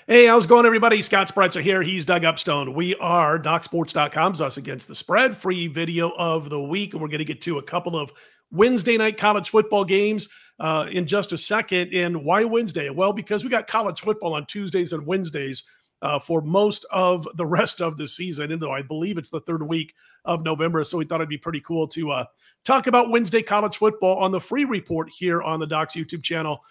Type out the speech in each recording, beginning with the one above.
Hey, how's it going, everybody? Scott Spretzer here. He's Doug Upstone. We are DocSports.com's Us Against the Spread, free video of the week. And we're going to get to a couple of Wednesday night college football games in just a second. And why Wednesday? Well, because we got college football on Tuesdays and Wednesdays for most of the rest of the season, and though I believe it's the third week of November. So we thought it'd be pretty cool to talk about Wednesday college football on the free report here on the Docs YouTube channel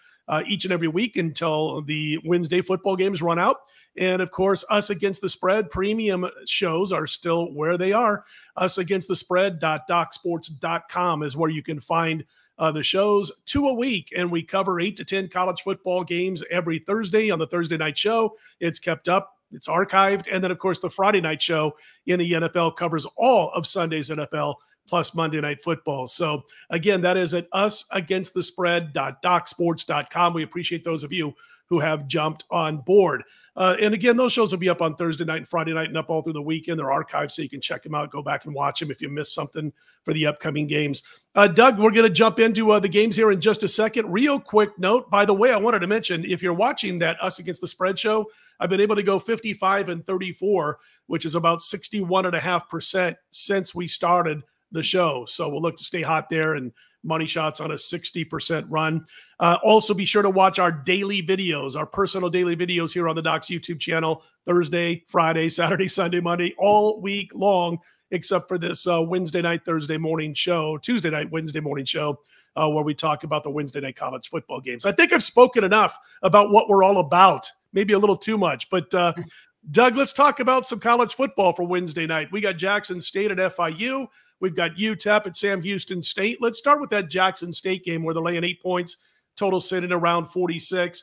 each and every week until the Wednesday football games run out. And of course, Us Against the Spread premium shows are still where they are. usagainstthespread.docsports.com is where you can find the shows 2 a week. And we cover 8 to 10 college football games every Thursday on the Thursday night show. It's kept up. It's archived. And then, of course, the Friday night show in the NFL covers all of Sunday's NFL plus Monday Night Football. So again, that is at usagainstthespread.docsports.com. We appreciate those of you who have jumped on board. And again, those shows will be up on Thursday night and Friday night and up all through the weekend. They're archived, so you can check them out, go back and watch them if you missed something for the upcoming games. Doug, we're going to jump into the games here in just a second. Real quick note, by the way, I wanted to mention, if you're watching that Us Against the Spread show, I've been able to go 55 and 34, which is about 61.5% since we started the show. So we'll look to stay hot there, and money shots on a 60% run. Also be sure to watch our daily videos, our personal daily videos here on the Docs YouTube channel, Thursday, Friday, Saturday, Sunday, Monday, all week long, except for this Wednesday night, Thursday morning show, Tuesday night, Wednesday morning show, where we talk about the Wednesday night college football games. I think I've spoken enough about what we're all about, maybe a little too much, but Doug, let's talk about some college football for Wednesday night. We got Jackson State at FIU. We've got UTEP at Sam Houston State. Let's start with that Jackson State game where they're laying 8 points, total sitting around 46.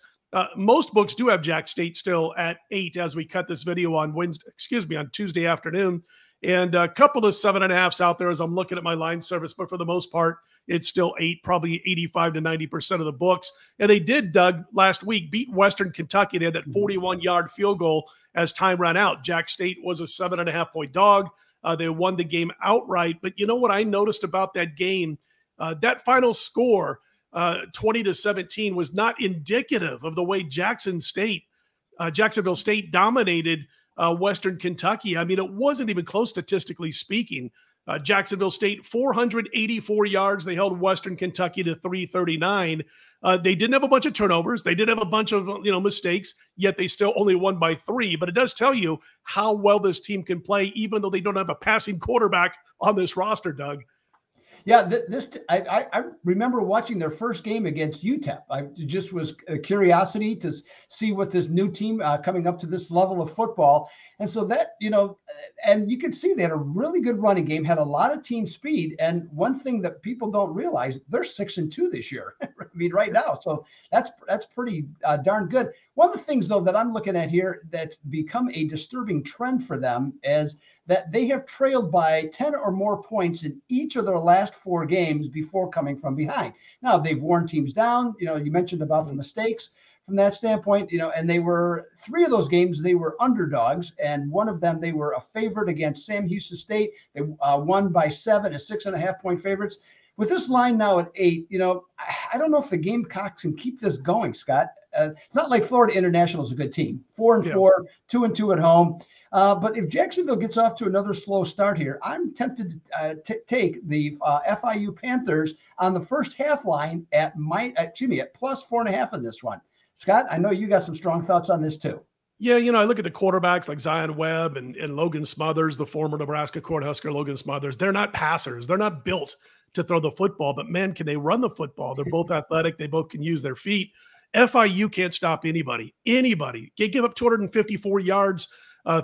Most books do have Jack State still at 8 as we cut this video on on Tuesday afternoon. And a couple of 7.5s out there as I'm looking at my line service, but for the most part, it's still 8, probably 85 to 90% of the books. And they did, Doug, last week beat Western Kentucky. They had that 41-yard field goal as time ran out. Jack State was a 7.5-point dog. They won the game outright. But you know what I noticed about that game? That final score, 20-17, was not indicative of the way Jacksonville State dominated Western Kentucky. I mean, it wasn't even close statistically speaking. Jacksonville State, 484 yards. They held Western Kentucky to 339. They didn't have a bunch of turnovers. They didn't have a bunch of mistakes, yet they still only won by 3. But it does tell you how well this team can play, even though they don't have a passing quarterback on this roster, Doug. Yeah, I remember watching their first game against UTEP. I just was a curiosity to see what this new team coming up to this level of football. And so that, and you could see they had a really good running game, had a lot of team speed. And one thing that people don't realize, they're 6-2 this year. I mean, right now. So that's pretty darn good. One of the things, though, that I'm looking at here that's become a disturbing trend for them is that they have trailed by 10 or more points in each of their last 4 games before coming from behind. Now, they've worn teams down. You mentioned about the mistakes from that standpoint, and they were 3 of those games, they were underdogs. And one of them, they were a favorite against Sam Houston State. They won by 7 as 6.5-point favorites. With this line now at 8, I don't know if the Gamecocks can keep this going, Scott. It's not like Florida International is a good team, 4-4, 2-2 at home. But if Jacksonville gets off to another slow start here, I'm tempted to take the FIU Panthers on the first half line at plus 4.5 in this one. Scott, I know you got some strong thoughts on this too. Yeah, I look at the quarterbacks like Zion Webb and Logan Smothers, the former Nebraska Cornhusker Logan Smothers. They're not passers. They're not built to throw the football, but man, can they run the football? They're both athletic. They both can use their feet. FIU can't stop anybody. Anybody. They give up 254 yards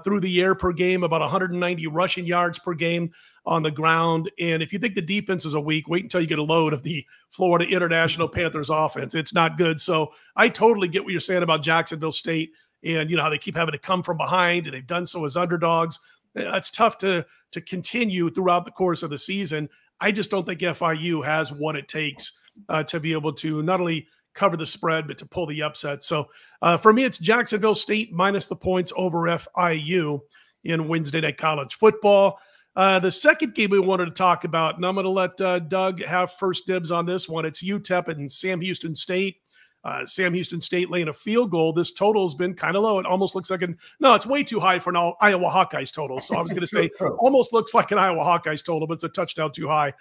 through the air per game, about 190 rushing yards per game on the ground. And if you think the defense is a weak, wait until you get a load of the Florida International Panthers offense. It's not good. So I totally get what you're saying about Jacksonville State and how they keep having to come from behind, and they've done so as underdogs. It's tough to continue throughout the course of the season. I just don't think FIU has what it takes to be able to not only cover the spread, but to pull the upset. So for me, it's Jacksonville State minus the points over FIU in Wednesday night college football. The second game we wanted to talk about, and I'm going to let Doug have first dibs on this one. It's UTEP and Sam Houston State. Sam Houston State laying a field goal. This total has been kind of low. It almost looks like no, it's way too high for an Iowa Hawkeyes total. So I was going to say almost looks like an Iowa Hawkeyes total, but it's a touchdown too high.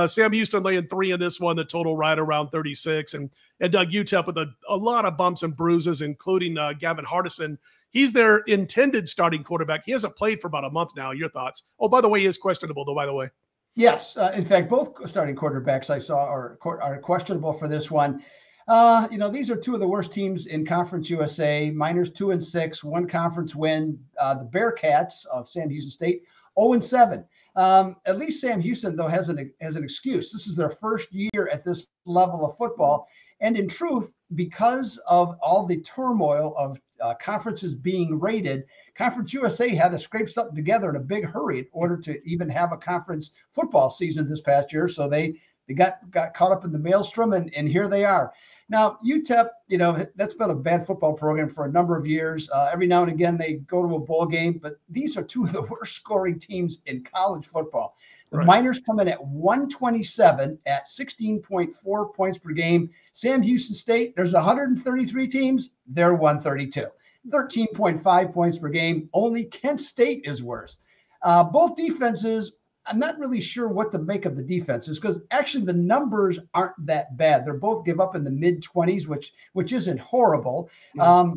Sam Houston laying 3 in this one, the total right around 36. And Doug, UTEP with a lot of bumps and bruises, including Gavin Hardison. He's their intended starting quarterback. He hasn't played for about a month now. Your thoughts? Oh, by the way, he is questionable, though, by the way. Yes. In fact, both starting quarterbacks I saw are questionable for this one. These are two of the worst teams in Conference USA. Miners 2-6, one conference win. The Bearcats of Sam Houston State 0-7. At least Sam Houston, though, has an excuse. This is their first year at this level of football. And in truth, because of all the turmoil of conferences being rated, Conference USA had to scrape something together in a big hurry in order to even have a conference football season this past year. So they got caught up in the maelstrom, and here they are. Now, UTEP, that's been a bad football program for a number of years. Every now and again, they go to a bowl game, but these are two of the worst scoring teams in college football. The Miners come in at 127 at 16.4 points per game. Sam Houston State, there's 133 teams. They're 132. 13.5 points per game. Only Kent State is worse. Both defenses, I'm not really sure what to make of the defenses because actually the numbers aren't that bad. They're both give up in the mid-20s, which isn't horrible. Yeah.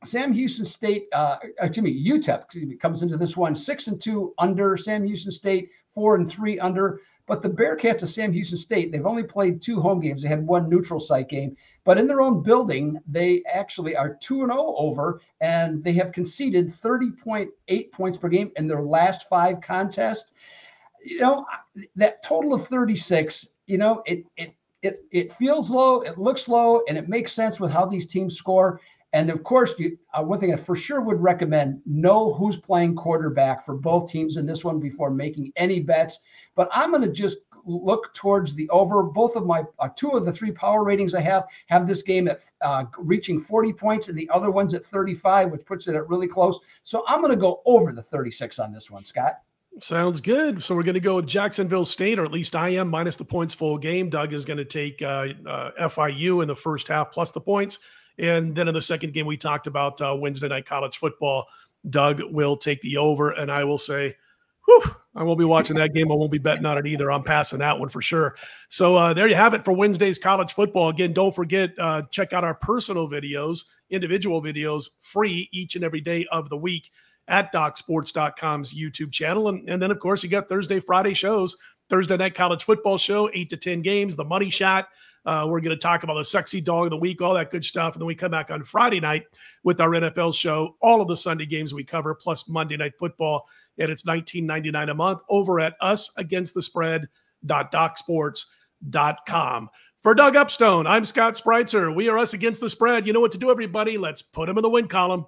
Sam Houston State, UTEP comes into this one 6-2 under. Sam Houston State 4-3 under. But the Bearcats of Sam Houston State, they've only played 2 home games. They had 1 neutral site game. But in their own building, they actually are 2-0 over, and they have conceded 30.8 points per game in their last 5 contests. That total of 36, it feels low, it looks low, and it makes sense with how these teams score. And of course, one thing I for sure would recommend, know who's playing quarterback for both teams in this one before making any bets. But I'm going to just look towards the over. Both of my 2 of the 3 power ratings I have this game at reaching 40 points, and the other one's at 35, which puts it at really close. So I'm going to go over the 36 on this one, Scott. Sounds good. So we're going to go with Jacksonville State, or at least I am, minus the points full game. Doug is going to take FIU in the first half plus the points. And then in the second game, we talked about Wednesday night college football. Doug will take the over, and I will say, I won't be watching that game. I won't be betting on it either. I'm passing that one for sure. So there you have it for Wednesday's college football. Again, don't forget, check out our personal videos, individual videos, free each and every day of the week at DocSports.com's YouTube channel. And then, of course, you got Thursday, Friday shows. Thursday night college football show, 8 to 10 games, the money shot. We're going to talk about the sexy dog of the week, all that good stuff. And then we come back on Friday night with our NFL show, all of the Sunday games we cover, plus Monday Night Football. And it's $19.99 a month over at usagainstthespread.docsports.com. For Doug Upstone, I'm Scott Spreitzer. We are Us Against the Spread. You know what to do, everybody. Let's put them in the win column.